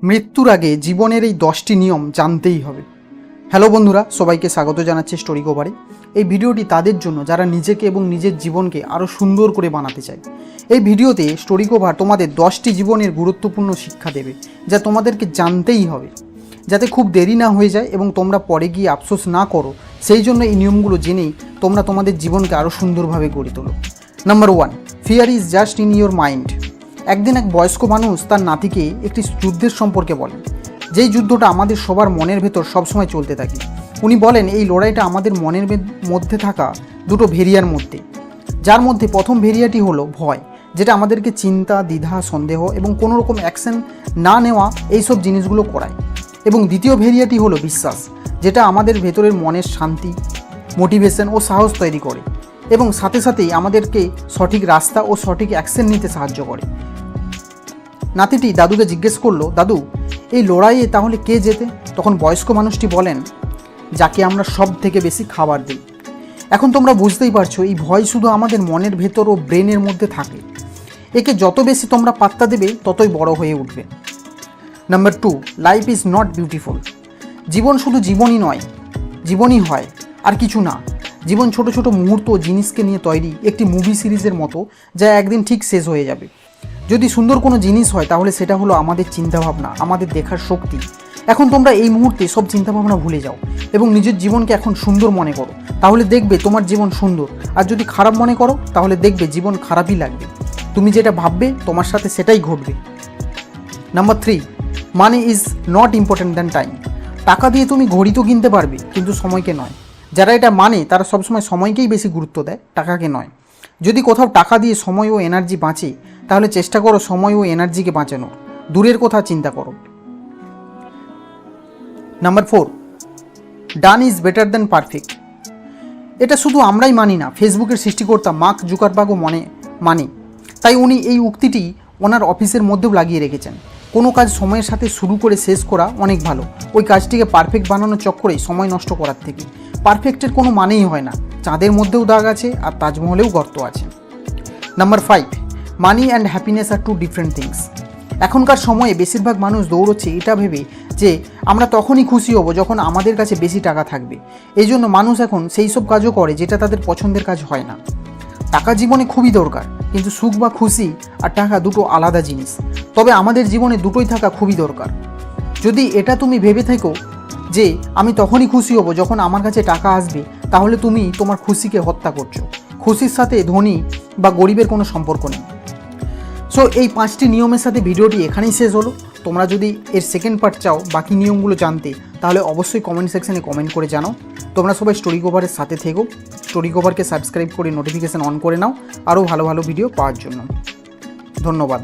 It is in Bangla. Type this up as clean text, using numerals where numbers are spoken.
মৃত্যুর আগে জীবনের এই 10টি নিয়ম জানতেই হবে। হ্যালো বন্ধুরা, সবাইকে স্বাগত জানাচ্ছি স্টোরি কভারে। এই ভিডিওটি তাদের জন্য যারা নিজেকে এবং নিজের জীবনকে আরও সুন্দর করে বানাতে চায়। এই ভিডিওতে স্টোরি কভার তোমাদের 10টি জীবনের গুরুত্বপূর্ণ শিক্ষা দেবে, যা তোমাদেরকে জানতেই হবে, যাতে খুব দেরি না হয়ে যায় এবং তোমরা পরে গিয়ে আফসোস না করো। সেই জন্য এই নিয়মগুলো জেনেই তোমরা তোমাদের জীবনকে আরও সুন্দরভাবে গড়ে তোলো। Number 1, fear is just in your mind. একদিন এক বয়স্ক মানুষ তার নাতিকে একটি যুদ্ধের সম্পর্কে বলেন, যেই যুদ্ধটা আমাদের সবার মনের ভেতর সবসময় চলতে থাকে। উনি বলেন, এই লড়াইটা আমাদের মনের মধ্যে থাকা দুটো ভেরিয়ার মধ্যে, যার মধ্যে প্রথম ভেরিয়াটি হলো ভয়, যেটা আমাদেরকে চিন্তা, দ্বিধা, সন্দেহ এবং কোনো রকম অ্যাকশন না নেওয়া এইসব জিনিসগুলো করায়। এবং দ্বিতীয় ভেরিয়াটি হলো বিশ্বাস, যেটা আমাদের ভেতরের মনের শান্তি, মোটিভেশন ও সাহস তৈরি করে এবং সাথে সাথেই আমাদেরকে সঠিক রাস্তা ও সঠিক অ্যাকশন নিতে সাহায্য করে। নাতিটি দাদুকে জিজ্ঞেস করলো, দাদু, এই লড়াইয়ে তাহলে কে জেতে? তখন বয়স্ক মানুষটি বলেন, যাকে আমরা সব থেকে বেশি খাবার দিই। এখন তোমরা বুঝতেই পারছো, এই ভয় শুধু আমাদের মনের ভেতর ও ব্রেনের মধ্যে থাকে। একে যত বেশি তোমরা পাত্তা দেবে, ততই বড় হয়ে উঠবে। Number 2, life is not beautiful. জীবন শুধু জীবনই নয়, জীবনই হয়, আর কিছু না। জীবন ছোট ছোট মুহূর্ত জিনিসকে নিয়ে তৈরি একটি মুভি সিরিজের মতো, যা একদিন ঠিক শেষ হয়ে যাবে। যদি সুন্দর কোনো জিনিস হয়, তাহলে সেটা হলো আমাদের চিন্তাভাবনা, আমাদের দেখার শক্তি। এখন তোমরা এই মুহূর্তে সব চিন্তাভাবনা ভুলে যাও এবং নিজের জীবনকে এখন সুন্দর মনে করো, তাহলে দেখবে তোমার জীবন সুন্দর। আর যদি খারাপ মনে করো, তাহলে দেখবে জীবন খারাপই লাগবে। তুমি যেটা ভাববে তোমার সাথে সেটাই ঘটবে। Number 3, money is not important than time. টাকা দিয়ে তুমি ঘড়ি তো কিনতে পারবে, কিন্তু সময়কে নয়। যারা এটা মানে তারা সবসময় সময়কেই বেশি গুরুত্ব দেয়, টাকাকে নয়। যদি কোথাও টাকা দিয়ে সময় ও এনার্জি বাঁচে, তাহলে চেষ্টা করো সময় ও এনার্জিকে বাঁচানোর, দূরের কথা চিন্তা করো। Number 4, done is better than perfect. এটা শুধু আমরাই মানি না, ফেসবুকের সৃষ্টিকর্তা মার্ক জুকারবার্গও মানে। তাই উনি এই উক্তিটি ওনার অফিসের মধ্যেও লাগিয়ে রেখেছেন। কোনো কাজ সময়ের সাথে শুরু করে শেষ করা অনেক ভালো, ওই কাজটিকে পারফেক্ট বানানোর চক্করেই সময় নষ্ট করার থেকে। পারফেক্টের কোনো মানেই হয় না, চাঁদের মধ্যেও দাগ আছে আর তাজমহলেও গর্ত আছে। নাম্বার 5, মানি অ্যান্ড হ্যাপিনেস আর টু ডিফারেন্ট থিংস। এখনকার সময়ে বেশিরভাগ মানুষ দৌড়চ্ছে এটা ভেবে যে আমরা তখনই খুশি হব যখন আমাদের কাছে বেশি টাকা থাকবে। এই জন্য মানুষ এখন সেই সব কাজও করে যেটা তাদের পছন্দের কাজ হয় না। টাকা জীবনে খুবই দরকার, কিন্তু সুখ বা খুশি আর টাকা দুটো আলাদা জিনিস। তবে আমাদের জীবনে দুটোই থাকা খুবই দরকার। যদি এটা তুমি ভেবে থাকো যে আমি তখনই খুশি হব যখন আমার কাছে টাকা আসবে, তাহলে তুমি তোমার খুশিকে হত্যা করছো। খুশির সাথে ধনী বা গরিবের কোনো সম্পর্ক নেই। সো এই 5টি নিয়মের সাথে ভিডিওটি এখানেই শেষ হলো। তোমরা যদি এর সেকেন্ড পার্ট চাও, বাকি নিয়মগুলো জানতে, তাহলে অবশ্যই কমেন্ট সেকশানে কমেন্ট করে জানাও। তোমরা সবাই স্টোরি কভারের সাথে থেকো, স্টোরি কভারকে সাবস্ক্রাইব করে নোটিফিকেশান অন করে নাও আরও ভালো ভালো ভিডিও পাওয়ার জন্য। ধন্যবাদ।